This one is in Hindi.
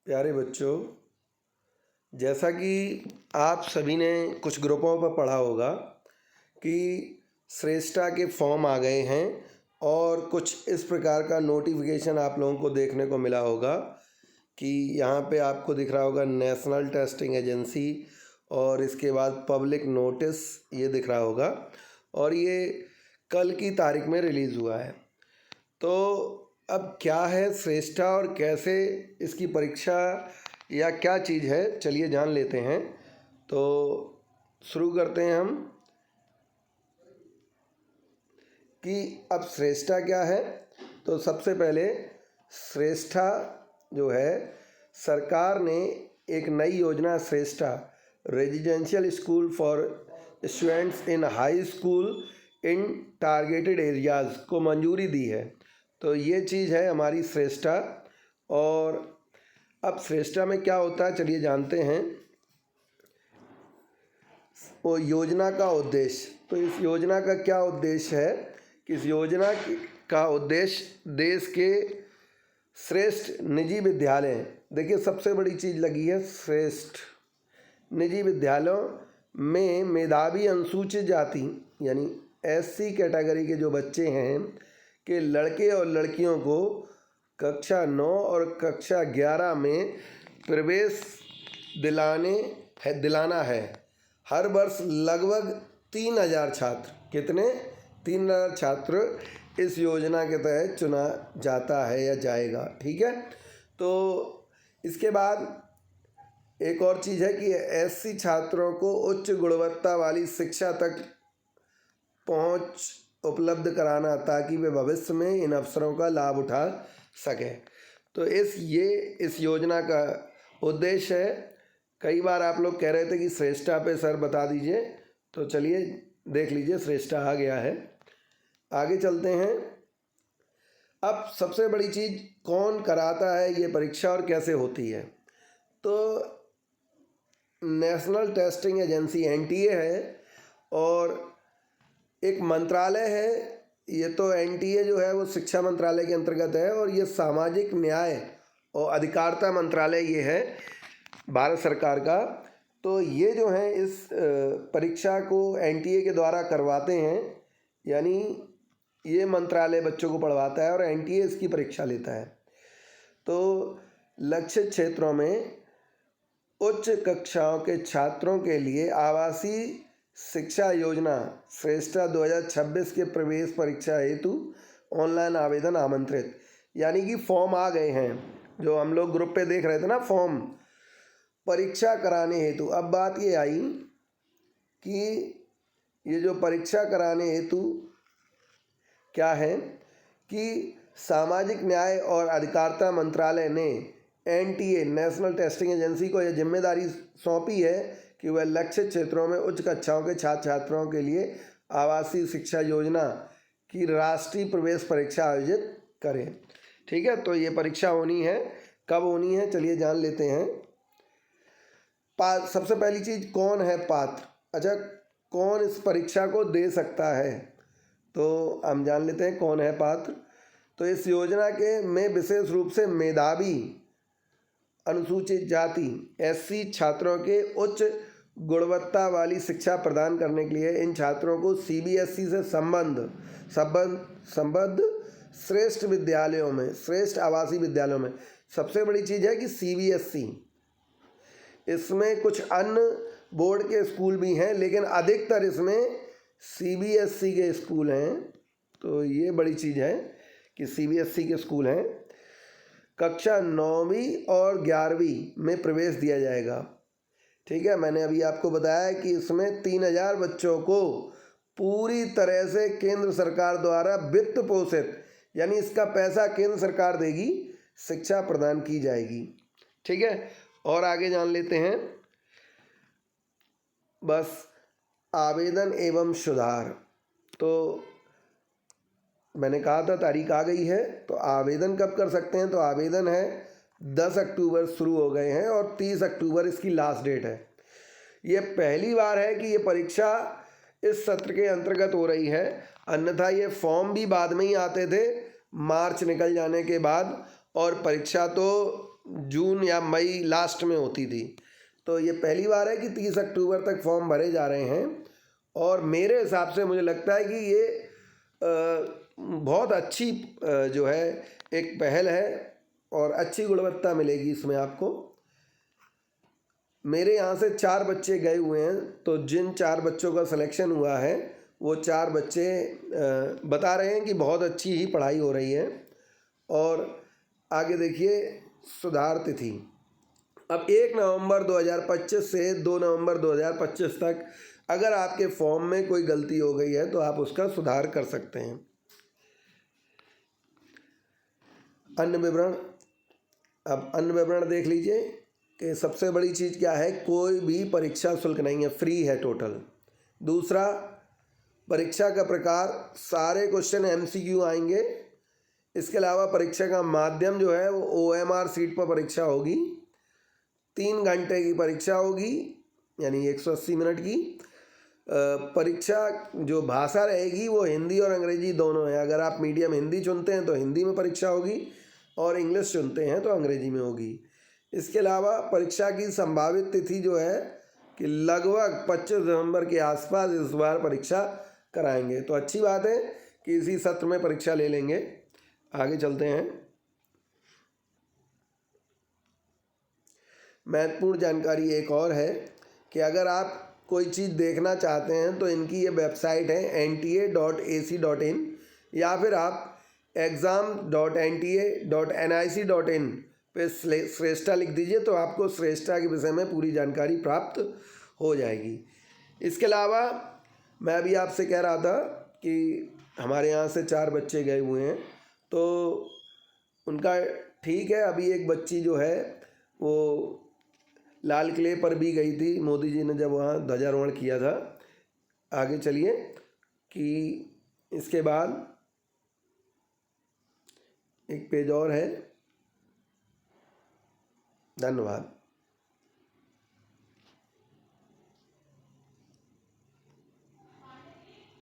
प्यारे बच्चों, जैसा कि आप सभी ने कुछ ग्रुपों पर पढ़ा होगा कि श्रेष्ठा के फॉर्म आ गए हैं और कुछ इस प्रकार का नोटिफिकेशन आप लोगों को देखने को मिला होगा कि यहाँ पे आपको दिख रहा होगा नेशनल टेस्टिंग एजेंसी और इसके बाद पब्लिक नोटिस ये दिख रहा होगा और ये कल की तारीख में रिलीज़ हुआ है। तो अब क्या है श्रेष्ठा और कैसे इसकी परीक्षा या क्या चीज़ है, चलिए जान लेते हैं। तो शुरू करते हैं हम कि अब श्रेष्ठा क्या है। तो सबसे पहले श्रेष्ठा जो है, सरकार ने एक नई योजना Shreshta residential school for students in high school in targeted areas को मंजूरी दी है। तो ये चीज़ है हमारी श्रेष्ठा। और अब श्रेष्ठा में क्या होता है चलिए जानते हैं। वो योजना का उद्देश्य, तो इस योजना का क्या उद्देश्य है कि इस योजना का उद्देश्य देश के श्रेष्ठ निजी विद्यालय, देखिए सबसे बड़ी चीज़ लगी है श्रेष्ठ निजी विद्यालयों में मेधावी अनुसूचित जाति यानी एससी कैटेगरी के जो बच्चे हैं कि लड़के और लड़कियों को कक्षा 9 और कक्षा 11 में प्रवेश दिलाना है। हर वर्ष लगभग 3000 छात्र, कितने 3000 छात्र इस योजना के तहत चुना जाता है या जाएगा। ठीक है, तो इसके बाद एक और चीज़ है कि एससी छात्रों को उच्च गुणवत्ता वाली शिक्षा तक पहुंच उपलब्ध कराना ताकि वे भविष्य में इन अवसरों का लाभ उठा सकें। तो इस योजना का उद्देश्य है। कई बार आप लोग कह रहे थे कि श्रेष्ठा पे सर बता दीजिए, तो चलिए देख लीजिए श्रेष्ठा आ गया है। आगे चलते हैं। अब सबसे बड़ी चीज़ कौन कराता है ये परीक्षा और कैसे होती है। तो नेशनल टेस्टिंग एजेंसी एनटीए है और एक मंत्रालय है। ये तो एनटीए जो है वो शिक्षा मंत्रालय के अंतर्गत है और ये सामाजिक न्याय और अधिकारिता मंत्रालय ये है भारत सरकार का। तो ये जो है इस परीक्षा को एनटीए के द्वारा करवाते हैं, यानी ये मंत्रालय बच्चों को पढ़वाता है और एनटीए इसकी परीक्षा लेता है। तो लक्षित क्षेत्रों में उच्च कक्षाओं के छात्रों के लिए आवासीय शिक्षा योजना श्रेष्ठा 2026 के प्रवेश परीक्षा हेतु ऑनलाइन आवेदन आमंत्रित, यानी कि फॉर्म आ गए हैं जो हम लोग ग्रुप पे देख रहे थे ना, फॉर्म परीक्षा कराने हेतु। अब बात ये आई कि ये जो परीक्षा कराने हेतु क्या है कि सामाजिक न्याय और अधिकारिता मंत्रालय ने एनटीए नेशनल टेस्टिंग एजेंसी को यह जिम्मेदारी सौंपी है कि वह लक्षित क्षेत्रों में उच्च कक्षाओं के छात्र छात्राओं के लिए आवासीय शिक्षा योजना की राष्ट्रीय प्रवेश परीक्षा आयोजित करें। ठीक है, तो ये परीक्षा होनी है। कब होनी है चलिए जान लेते हैं। सबसे पहली चीज़, कौन है पात्र। अच्छा, कौन इस परीक्षा को दे सकता है, तो हम जान लेते हैं कौन है पात्र। तो इस योजना के में विशेष रूप से मेधावी अनुसूचित जाति एससी छात्रों के उच्च गुणवत्ता वाली शिक्षा प्रदान करने के लिए इन छात्रों को सीबीएसई से संबद्ध श्रेष्ठ विद्यालयों में, श्रेष्ठ आवासीय विद्यालयों में, सबसे बड़ी चीज़ है कि सीबीएसई, इसमें कुछ अन्य बोर्ड के स्कूल भी हैं लेकिन अधिकतर इसमें सीबीएसई के स्कूल हैं। तो ये बड़ी चीज़ है कि सीबीएसई के स्कूल हैं। कक्षा 9वीं और 11वीं में प्रवेश दिया जाएगा। ठीक है, मैंने अभी आपको बताया कि इसमें 3000 बच्चों को पूरी तरह से केंद्र सरकार द्वारा वित्त पोषित, यानी इसका पैसा केंद्र सरकार देगी, शिक्षा प्रदान की जाएगी। ठीक है, और आगे जान लेते हैं। बस आवेदन एवं सुधार, तो मैंने कहा था तारीख आ गई है। तो आवेदन कब कर सकते हैं, तो आवेदन है 10 अक्टूबर शुरू हो गए हैं और 30 अक्टूबर इसकी लास्ट डेट है। ये पहली बार है कि ये परीक्षा इस सत्र के अंतर्गत हो रही है, अन्यथा ये फॉर्म भी बाद में ही आते थे मार्च निकल जाने के बाद, और परीक्षा तो जून या मई लास्ट में होती थी। तो ये पहली बार है कि 30 अक्टूबर तक फॉर्म भरे जा रहे हैं और मेरे हिसाब से मुझे लगता है कि ये बहुत अच्छी जो है एक पहल है और अच्छी गुणवत्ता मिलेगी इसमें आपको। मेरे यहाँ से 4 बच्चे गए हुए हैं, तो जिन 4 बच्चों का सिलेक्शन हुआ है वो 4 बच्चे बता रहे हैं कि बहुत अच्छी ही पढ़ाई हो रही है। और आगे देखिए सुधार तिथि, अब 1 नवंबर 2025 से 2 नवंबर 2025 तक अगर आपके फॉर्म में कोई गलती हो गई है तो आप उसका सुधार कर सकते हैं। अन्य विवरण, अब अन्य विवरण देख लीजिए कि सबसे बड़ी चीज़ क्या है, कोई भी परीक्षा शुल्क नहीं है, फ्री है टोटल। दूसरा, परीक्षा का प्रकार, सारे क्वेश्चन MCQ आएंगे। इसके अलावा परीक्षा का माध्यम जो है वो OMR सीट पर परीक्षा होगी। 3 घंटे की परीक्षा होगी, यानी 180 मिनट की परीक्षा। जो भाषा रहेगी वो हिंदी और अंग्रेजी दोनों है। अगर आप मीडियम हिंदी चुनते हैं तो हिंदी में परीक्षा होगी और इंग्लिश चुनते हैं तो अंग्रेजी में होगी। इसके अलावा परीक्षा की संभावित तिथि जो है कि लगभग 25 नवंबर के आसपास इस बार परीक्षा कराएंगे। तो अच्छी बात है कि इसी सत्र में परीक्षा ले लेंगे। आगे चलते हैं। महत्वपूर्ण जानकारी एक और है कि अगर आप कोई चीज़ देखना चाहते हैं तो इनकी ये वेबसाइट है nta.ac.in, या फिर आप exam.nta.nic.in पे श्रेष्ठा लिख दीजिए तो आपको श्रेष्ठा के विषय में पूरी जानकारी प्राप्त हो जाएगी। इसके अलावा मैं अभी आपसे कह रहा था कि हमारे यहाँ से 4 बच्चे गए हुए हैं, तो उनका ठीक है। अभी एक बच्ची जो है वो लाल किले पर भी गई थी, मोदी जी ने जब वहाँ ध्वजारोहण किया था। आगे चलिए कि इसके बाद एक पेज और है। धन्यवाद।